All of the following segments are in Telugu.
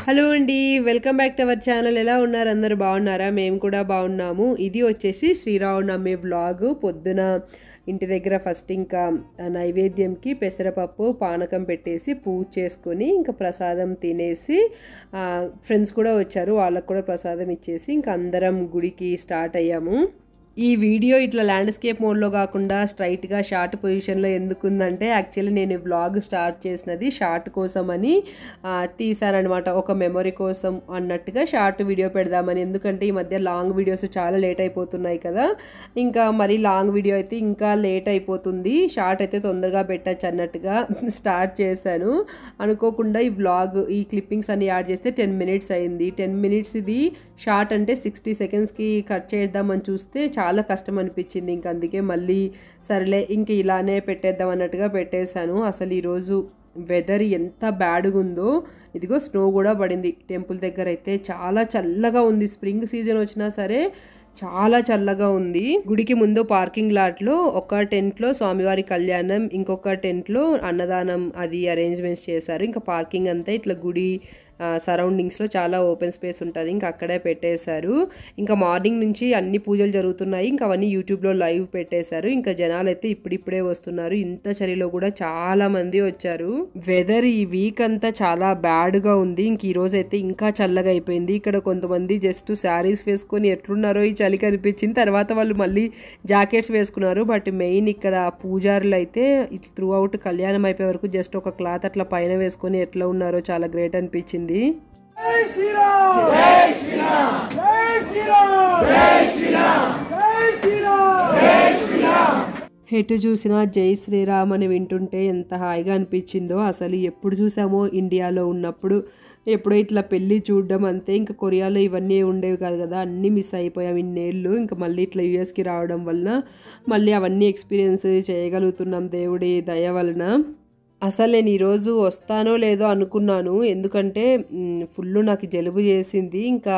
హలో అండి, welcome back to our channel. ఎలా ఉన్నారు? అందరూ బాగున్నారా? మేము కూడా బాగున్నాము. ఇది వచ్చేసి శ్రీరామనవమి వ్లాగ్. పొద్దున ఇంటి దగ్గర ఫస్ట్ ఇంకా నైవేద్యంకి పెసరపప్పు పానకం పెట్టేసి పూజ చేసుకొని ఇంకా ప్రసాదం తినేసి ఫ్రెండ్స్ కూడా వచ్చారు, వాళ్ళకు కూడా ప్రసాదం ఇచ్చేసి ఇంకా అందరం గుడికి స్టార్ట్ అయ్యాము. ఈ వీడియో ఇట్లా ల్యాండ్స్కేప్ మోడ్లో కాకుండా స్ట్రైట్గా షార్ట్ పొజిషన్లో ఎందుకుందంటే యాక్చువల్లీ నేను వ్లాగ్ స్టార్ట్ చేసినది షార్ట్ కోసం అని తీసానమాట, ఒక మెమొరీ కోసం అన్నట్టుగా షార్ట్ వీడియో పెడదామని. ఎందుకంటే ఈ మధ్య లాంగ్ వీడియోస్ చాలా లేట్ అయిపోతున్నాయి కదా, ఇంకా మరి లాంగ్ వీడియో అయితే ఇంకా లేట్ అయిపోతుంది, షార్ట్ అయితే తొందరగా పెట్టచ్చు అన్నట్టుగా స్టార్ట్ చేశాను. అనుకోకుండా ఈ వ్లాగ్ ఈ క్లిప్పింగ్స్ అన్ని యాడ్ చేస్తే 10 minutes అయింది. 10 minutes ఇది షార్ట్ అంటే 60 secondsకి కట్ చేద్దామని చూస్తే చాలా కష్టం అనిపించింది. ఇంక అందుకే మళ్ళీ సరేలే ఇంక ఇలానే పెట్టేద్దాం అన్నట్టుగా పెట్టేశాను. అసలు ఈరోజు వెదర్ ఎంత బ్యాడ్గా ఉందో, ఇదిగో స్నో కూడా పడింది టెంపుల్ దగ్గర అయితే. చాలా చల్లగా ఉంది, స్ప్రింగ్ సీజన్ వచ్చినా సరే చాలా చల్లగా ఉంది. గుడికి ముందు పార్కింగ్ లాట్లో ఒక టెంట్లో స్వామివారి కళ్యాణం, ఇంకొక టెంట్లో అన్నదానం అది అరేంజ్మెంట్స్ చేశారు. ఇంకా పార్కింగ్ అంతా ఇట్లా గుడి సరౌండింగ్స్లో చాలా ఓపెన్ స్పేస్ ఉంటుంది, ఇంకా అక్కడే పెట్టేశారు. ఇంకా మార్నింగ్ నుంచి అన్ని పూజలు జరుగుతున్నాయి, ఇంకా అవన్నీ యూట్యూబ్లో లైవ్ పెట్టేశారు. ఇంకా జనాలు అయితే ఇప్పుడిప్పుడే వస్తున్నారు, ఇంత చలిలో కూడా చాలా మంది వచ్చారు. వెదర్ ఈ వీక్ అంతా చాలా బ్యాడ్గా ఉంది, ఇంక ఈరోజు అయితే ఇంకా చల్లగా అయిపోయింది. ఇక్కడ కొంతమంది జస్ట్ శారీస్ వేసుకొని ఎట్లున్నారో ఈ చలికి అనిపించింది, తర్వాత వాళ్ళు మళ్ళీ జాకెట్స్ వేసుకున్నారు. బట్ మెయిన్ ఇక్కడ పూజారులు అయితే త్రూ అవుట్ కళ్యాణం అయిపోయే వరకు జస్ట్ ఒక క్లాత్ అట్లా పైన వేసుకొని ఎట్లా ఉన్నారో చాలా గ్రేట్ అనిపించింది. జై శ్రీరామ్ జై శ్రీరామ్ జై శ్రీరామ్ జై శ్రీరామ్ జై శ్రీరామ్ జై శ్రీరామ్. ఎటు చూసినా జై శ్రీరామ్ అని వింటుంటే ఎంత హాయిగా అనిపించిందో. అసలు ఎప్పుడు చూసామో ఇండియాలో ఉన్నప్పుడు, ఎప్పుడో ఇట్లా పెళ్ళి చూడడం అంతే. ఇంకా కొరియాలో ఇవన్నీ ఉండేవి కాదు కదా, అన్నీ మిస్ అయిపోయాం ఇన్నేళ్ళు. ఇంకా మళ్ళీ ఇట్లా యూఎస్కి రావడం వలన మళ్ళీ అవన్నీ ఎక్స్పీరియన్స్ చేయగలుగుతున్నాం దేవుడి దయ వలన. అసలు నేను ఈరోజు వస్తానో లేదో అనుకున్నాను, ఎందుకంటే ఫుల్ నాకు జలుబు చేసింది. ఇంకా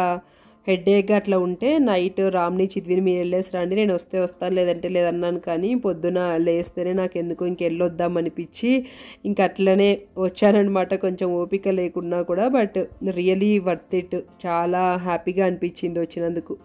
హెడేక్ అట్లా ఉంటే నైట్ రామ్ని చిద్విని మీరు వెళ్ళేసి రండి, నేను వస్తే వస్తాను లేదంటే లేదన్నాను. కానీ పొద్దున లేస్తేనే నాకు ఎందుకు ఇంకెళ్ళొద్దాం అనిపించి ఇంకా అట్లనే వచ్చానమాట, కొంచెం ఓపిక లేకున్నా కూడా. బట్ రియలీ వర్త్ ఇట్, చాలా హ్యాపీగా అనిపించింది వచ్చినందుకు.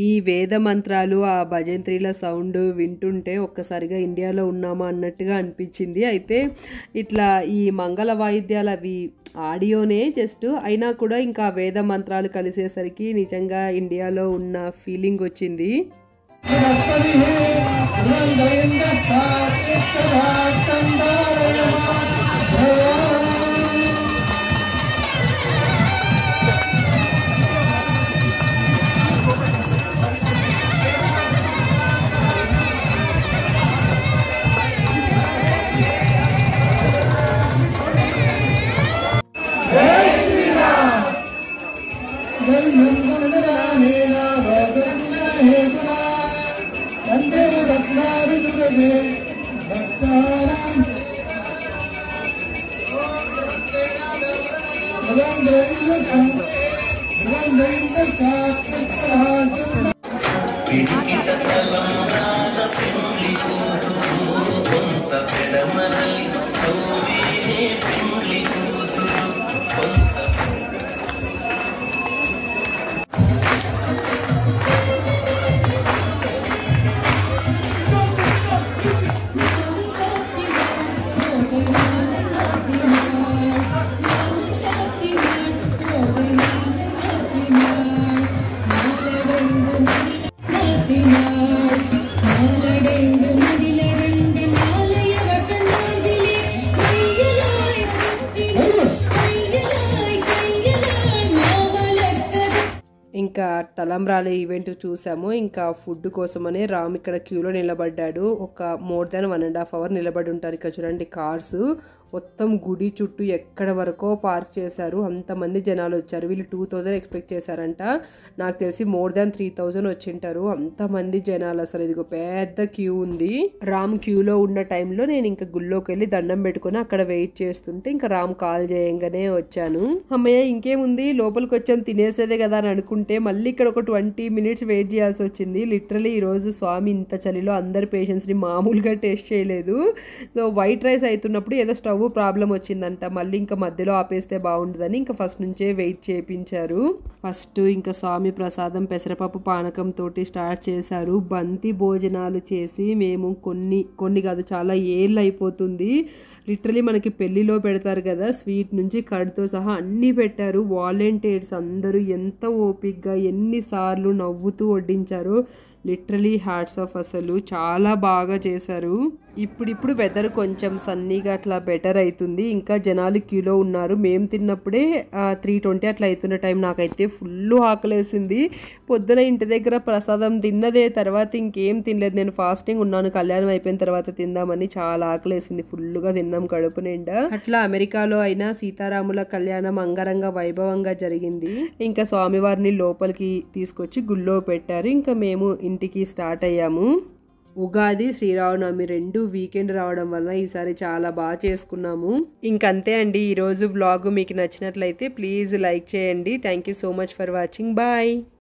ఈ వేద మంత్రాలు, ఆ భజంత్రీల సౌండ్ వింటుంటే ఒక్కసారిగా ఇండియాలో ఉన్నామా అన్నట్టుగా అనిపించింది. అయితే ఇట్లా ఈ మంగళ వాయిద్యాలు అవి ఆడియోనే జస్ట్ అయినా కూడా ఇంకా వేద మంత్రాలు కలిసేసరికి నిజంగా ఇండియాలో ఉన్న ఫీలింగ్ వచ్చింది. ఇంకా తలంబ్రాల ఈవెంట్ చూసాము. ఇంకా ఫుడ్ కోసమని రామ్ ఇక్కడ క్యూలో నిలబడ్డాడు. ఒక మోర్ దాన్ 1.5 hours నిలబడి ఉంటారు. ఇక్కడ చూడండి కార్స్ మొత్తం గుడి చుట్టూ ఎక్కడ వరకో పార్క్ చేశారు. అంతమంది జనాలు వచ్చారు. వీళ్ళు 2000 ఎక్స్పెక్ట్ చేశారంట. నాకు తెలిసి మోర్ దాన్ 3000 వచ్చింటారు. అంతమంది జనాలు అసలు. ఇదిగో పెద్ద క్యూ ఉంది. రామ్ క్యూలో ఉన్న టైంలో నేను ఇంకా గుళ్ళోకి వెళ్ళి దండం పెట్టుకుని అక్కడ వెయిట్ చేస్తుంటే ఇంకా రామ్ కాల్ చేయంగానే వచ్చాను. అమ్మయ్య ఇంకేముంది లోపలికి వచ్చాను తినేసేదే కదా అని అనుకుంటే మళ్ళీ ఇక్కడ ఒక 20 minutes వెయిట్ చేయాల్సి వచ్చింది. లిటరలీ ఈరోజు స్వామి ఇంత చలిలో అందరి పేషెంట్స్ని మామూలుగా టెస్ట్ చేయలేదు. సో వైట్ రైస్ అవుతున్నప్పుడు ఏదో స్టవ్ ప్రాబ్లం వచ్చిందంట. మళ్ళీ ఇంకా మధ్యలో ఆపేస్తే బాగుండదని ఇంకా ఫస్ట్ నుంచే వెయిట్ చేయించారు. ఫస్ట్ ఇంకా స్వామి ప్రసాదం పెసరపప్పు పానకం తోటి స్టార్ట్ చేశారు. బంతి భోజనాలు చేసి మేము కొన్ని కాదు చాలా ఏళ్ళు అయిపోతుంది. లిటరలీ మనకి పెళ్లిలో పెడతారు కదా స్వీట్ నుంచి కర్డ్తో సహా అన్నీ పెట్టారు. వాలంటీర్స్ అందరూ ఎంత ఓపిక్గా ఎన్నిసార్లు నవ్వుతూ వడ్డించారు. Literally hats off. అసలు చాలా బాగా చేశారు. ఇప్పుడు వెదర్ కొంచెం సన్నీగా అట్లా బెటర్ అవుతుంది. ఇంకా జనాలు క్యూలో ఉన్నారు. మేము తిన్నప్పుడే 3:20 అట్లా అవుతున్న టైం. నాకైతే ఫుల్ ఆకలేసింది. పొద్దున ఇంటి దగ్గర ప్రసాదం తిన్నదే, తర్వాత ఇంకేం తినలేదు. నేను ఫాస్టింగ్ ఉన్నాను. కళ్యాణం అయిపోయిన తర్వాత తిందామని చాలా ఆకలేసింది. ఫుల్గా తిన్నాం కడుపు నిండా. అట్లా అమెరికాలో అయినా సీతారాముల కళ్యాణం అంగరంగ వైభవంగా జరిగింది. ఇంకా స్వామివారిని లోపలికి తీసుకొచ్చి గుళ్ళో పెట్టారు. ఇంకా మేము ఇంటికి స్టార్ట్ అయ్యాము. ఉగాది శ్రీరామనవమి 2 వీకెండ్ రావడం వల్ల ఈసారి చాలా బాగా చేసుకున్నాము. ఇంకంతే అండి ఈరోజు వ్లాగ్. మీకు నచ్చినట్లయితే ప్లీజ్ లైక్ చేయండి. Thank you so much for watching. Bye.